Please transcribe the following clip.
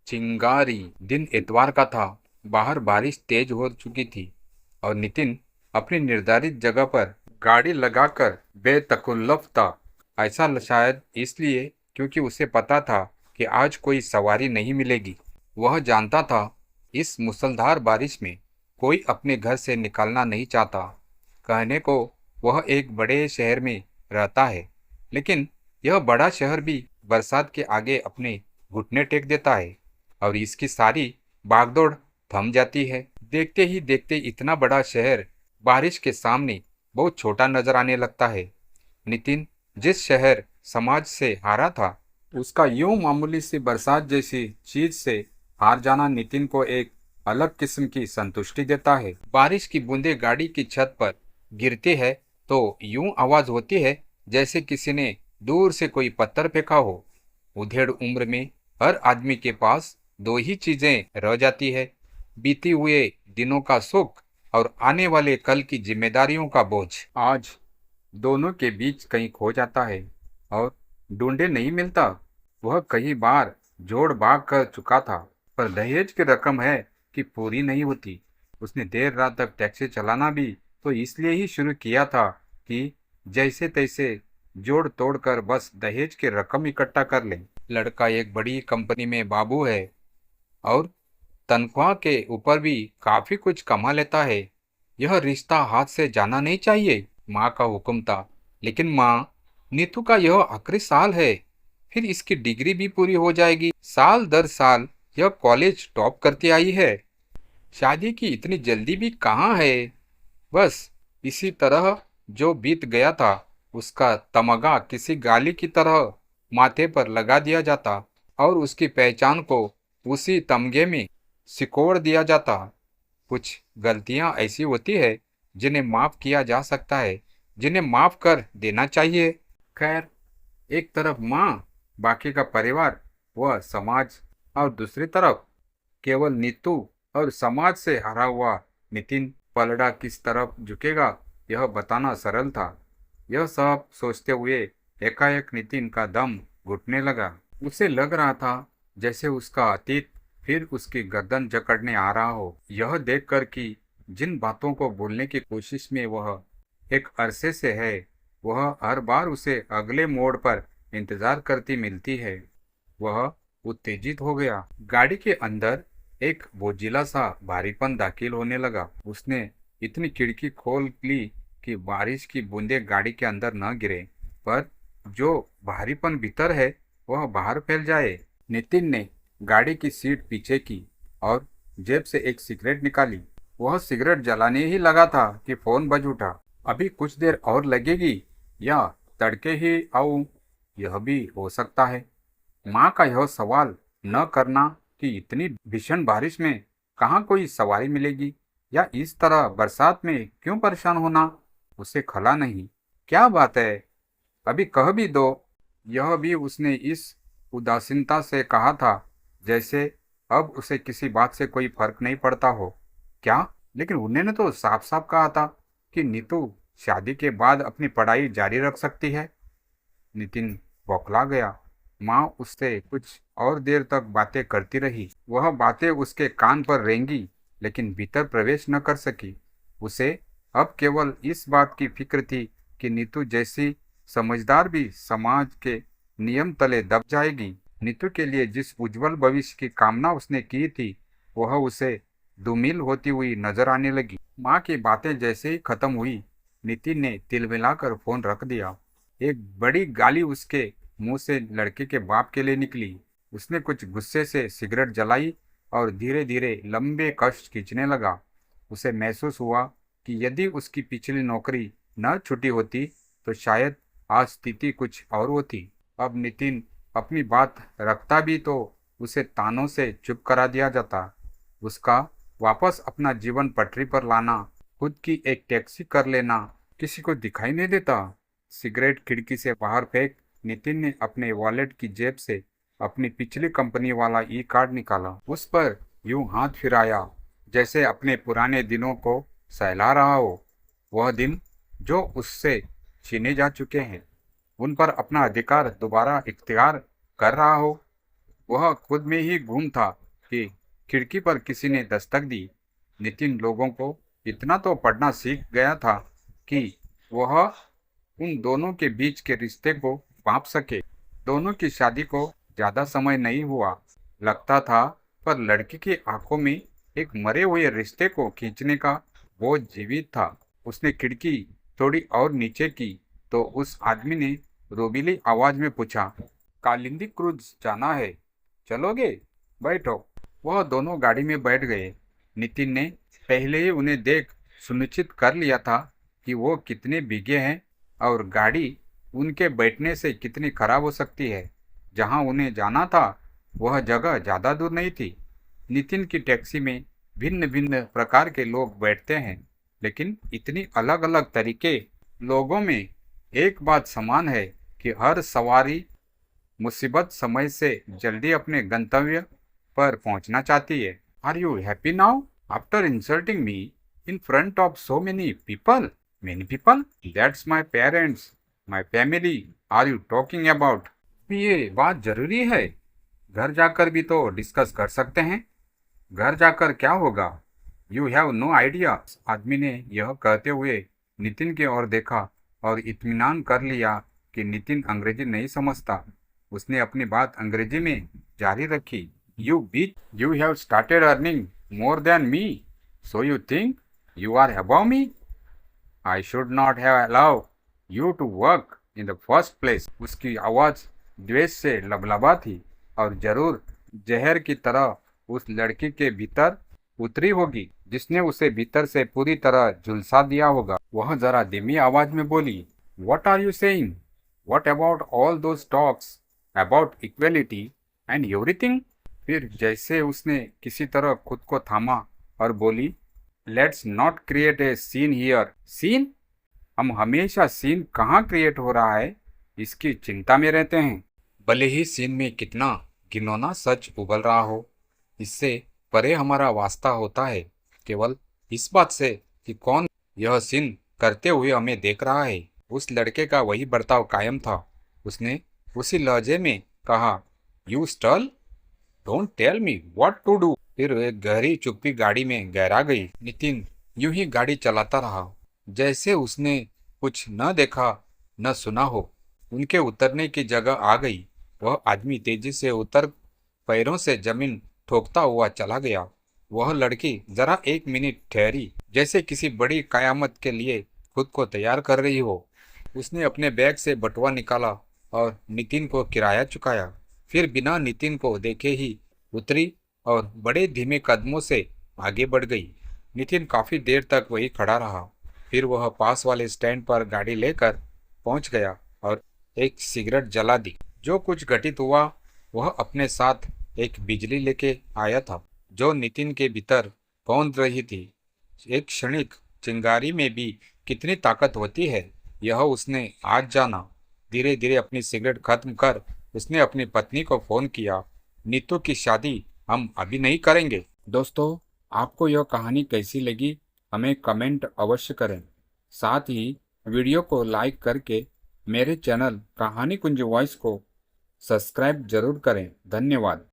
चिंगारी। दिन इतवार का था। बाहर बारिश तेज हो चुकी थी और नितिन अपनी निर्धारित जगह पर गाड़ी लगाकर बेतकल्लुफ था। ऐसा शायद इसलिए क्योंकि उसे पता था कि आज कोई सवारी नहीं मिलेगी। वह जानता था इस मूसलाधार बारिश में कोई अपने घर से निकलना नहीं चाहता। कहने को वह एक बड़े शहर में रहता है, लेकिन यह बड़ा शहर भी बरसात के आगे अपने घुटने टेक देता है और इसकी सारी भागदौड़ थम जाती है। देखते ही देखते इतना बड़ा शहर बारिश के सामने बहुत छोटा नजर आने लगता है। नितिन जिस शहर समाज से हारा था, उसका यूं मामूली सी बरसात जैसी चीज से हार जाना नितिन को एक अलग किस्म की संतुष्टि देता है। बारिश की बूंदें गाड़ी की छत पर गिरती है तो यूं आवाज होती है जैसे किसी ने दूर से कोई पत्थर फेंका हो। उधेड़ उम्र में हर आदमी के पास दो ही चीजें रह जाती है, बीती हुए दिनों का सुख और आने वाले कल की जिम्मेदारियों का बोझ। आज दोनों के बीच कहीं खो जाता है और ढूंढे नहीं मिलता। वह कई बार जोड़ भाग कर चुका था, पर दहेज की रकम है कि पूरी नहीं होती। उसने देर रात तक टैक्सी चलाना भी तो इसलिए ही शुरू किया था कि जैसे तैसे जोड़ तोड़ कर बस दहेज की रकम इकट्ठा कर ले। लड़का एक बड़ी कंपनी में बाबू है और तनख्वाह के ऊपर भी काफी कुछ कमा लेता है। यह रिश्ता हाथ से जाना नहीं चाहिए, माँ का हुक्म था। लेकिन माँ, नीतू का यह आखिरी साल है, फिर इसकी डिग्री भी पूरी हो जाएगी। साल दर साल यह कॉलेज टॉप करती आई है। शादी की इतनी जल्दी भी कहाँ है। बस इसी तरह जो बीत गया था उसका तमगा किसी गाली की तरह माथे पर लगा दिया जाता और उसकी पहचान को उसी तमगे में सिकोड़ दिया जाता। कुछ गलतियां ऐसी होती है जिन्हें माफ किया जा सकता है, जिन्हें माफ कर देना चाहिए। खैर, एक तरफ माँ, बाकी का परिवार, वह समाज, और दूसरी तरफ केवल नीतू और समाज से हरा हुआ नितिन। पलड़ा किस तरफ झुकेगा यह बताना सरल था। यह सब सोचते हुए एकाएक नितिन का दम घुटने लगा। उसे लग रहा था जैसे उसका अतीत फिर उसकी गर्दन जकड़ने आ रहा हो। यह देखकर कि जिन बातों को बोलने की कोशिश में वह एक अरसे से है, वह हर बार उसे अगले मोड़ पर इंतजार करती मिलती है। वह उत्तेजित हो गया। गाड़ी के अंदर एक बोझिला सा भारीपन दाखिल होने लगा। उसने इतनी खिड़की खोल ली कि बारिश की बूंदें गाड़ी के अंदर न गिरे, पर जो भारीपन भीतर है वह बाहर फैल जाए। नितिन ने गाड़ी की सीट पीछे की और जेब से एक सिगरेट निकाली। वह सिगरेट जलाने ही लगा था कि फोन बज उठा। अभी कुछ देर और लगेगी या तड़के ही आऊं, यह भी हो सकता है। माँ का यह सवाल न करना कि इतनी भीषण बारिश में कहाँ कोई सवारी मिलेगी, या इस तरह बरसात में क्यों परेशान होना, उसे खला नहीं। क्या बात है, अभी कह भी दो। यह भी उसने इस उदासीनता से कहा था जैसे अब उसे किसी बात से कोई फर्क नहीं पड़ता हो। क्या? लेकिन उन्होंने तो साफ साफ कहा था कि नीतू शादी के बाद अपनी पढ़ाई जारी रख सकती है। नितिन बौखला गया। माँ उससे कुछ और देर तक बातें करती रही। वह बातें उसके कान पर रेंगी लेकिन भीतर प्रवेश न कर सकी। उसे अब केवल इस बात की फिक्र थी कि नीतू जैसी समझदार भी समाज के नियम तले दब जाएगी। नीतू के लिए जिस उज्जवल भविष्य की कामना उसने की थी वह उसे धूमिल होती हुई नजर आने लगी। माँ की बातें जैसे ही खत्म हुई, नितिन ने तिलमिलाकर फोन रख दिया। एक बड़ी गाली उसके मुंह से लड़के के बाप के लिए निकली। उसने कुछ गुस्से से सिगरेट जलाई और धीरे धीरे लंबे कष्ट खींचने लगा। उसे महसूस हुआ कि यदि उसकी पिछली नौकरी न छुटी होती तो शायद आज स्थिति कुछ और होती। अब नितिन अपनी बात रखता भी तो उसे तानों से चुप करा दिया जाता। उसका वापस अपना जीवन पटरी पर लाना, खुद की एक टैक्सी कर लेना किसी को दिखाई नहीं देता। सिगरेट खिड़की से बाहर फेंक नितिन ने अपने वॉलेट की जेब से अपनी पिछली कंपनी वाला ई कार्ड निकाला। उस पर यूं हाथ फिराया जैसे अपने पुराने दिनों को सहला रहा हो। वह दिन जो उससे छीने जा चुके हैं, उन पर अपना अधिकार दोबारा इख्तियार कर रहा हो। वह खुद में ही गुम था कि खिड़की पर किसी ने दस्तक दी। नितिन लोगों को इतना तो पढ़ना सीख गया था कि वह उन दोनों के बीच के रिश्ते को भांप सके। दोनों की शादी को ज्यादा समय नहीं हुआ लगता था, पर लड़की की आंखों में एक मरे हुए रिश्ते को खींचने का बोझ जीवित था। उसने खिड़की थोड़ी और नीचे की तो उस आदमी ने रोबीली आवाज में पूछा, कालिंदी क्रूज जाना है, चलोगे? बैठो। वह दोनों गाड़ी में बैठ गए। नितिन ने पहले ही उन्हें देख सुनिश्चित कर लिया था कि वो कितने भीगे हैं और गाड़ी उनके बैठने से कितनी खराब हो सकती है। जहां उन्हें जाना था वह जगह ज़्यादा दूर नहीं थी। नितिन की टैक्सी में भिन्न भिन्न प्रकार के लोग बैठते हैं, लेकिन इतनी अलग अलग तरीके लोगों में एक बात समान है कि हर सवारी मुसीबत समय से जल्दी अपने गंतव्य पर पहुंचना चाहती है। Are you happy now after insulting me in front of so many people? Many people? That's my parents, my family are you talking about? ये बात जरूरी है? घर जाकर भी तो डिस्कस कर सकते हैं। घर जाकर क्या होगा? You have no idea. आदमी ने यह कहते हुए नितिन की ओर देखा और इत्मीनान कर लिया कि नितिन अंग्रेजी नहीं समझता। उसने अपनी बात अंग्रेजी में जारी रखी। You bitch, you have started earning more than me, so you think you are above me? I should not have allow you to work in the first place. उसकी आवाज़ द्वेष से लबलबा थी और जरूर जहर की तरह उस लड़की के भीतर उतरी होगी, जिसने उसे भीतर से पूरी तरह झुलसा दिया होगा। वह जरा धीमी आवाज में बोली, what are you saying? What about all those talks about equality and everything? फिर जैसे उसने किसी तरह खुद को थामा और बोली, let's not create a scene here. Scene? हम हमेशा सीन कहाँ क्रिएट हो रहा है इसकी चिंता में रहते हैं, भले ही सीन में कितना घिनौना सच उबल रहा हो। इससे परे हमारा वास्ता होता है केवल इस बात से कि कौन यह सीन करते हुए हमें देख रहा है। उस लड़के का वही बर्ताव कायम था। उसने उसी लहजे में कहा, you still, don't tell me what to do. फिर एक गहरी चुप्पी गाड़ी में गहरा गई। नितिन यूं ही गाड़ी चलाता रहा, जैसे उसने कुछ न देखा न सुना हो। उनके उतरने की जगह आ गई। वह आदमी तेजी से उतर पैरों से जमीन ठोकता हुआ चला गया। वह लड़की जरा एक मिनट ठहरी, जैसे किसी बड़ी कयामत के लिए खुद को तैयार कर रही हो। उसने अपने बैग से बटुआ निकाला और नितिन को किराया चुकाया। फिर बिना नितिन को देखे ही उतरी और बड़े धीमे कदमों से आगे बढ़ गई। नितिन काफी देर तक वहीं खड़ा रहा। फिर वह पास वाले स्टैंड पर गाड़ी लेकर पहुंच गया और एक सिगरेट जला दी। जो कुछ घटित हुआ वह अपने साथ एक बिजली लेके आया था जो नितिन के भीतर पौंध रही थी। एक क्षणिक चिंगारी में भी कितनी ताकत होती है यह उसने आज जाना। धीरे धीरे अपनी सिगरेट खत्म कर उसने अपनी पत्नी को फोन किया, नीतू की शादी हम अभी नहीं करेंगे। दोस्तों, आपको यह कहानी कैसी लगी हमें कमेंट अवश्य करें। साथ ही वीडियो को लाइक करके मेरे चैनल कहानी कुंज वॉइस को सब्सक्राइब जरूर करें। धन्यवाद।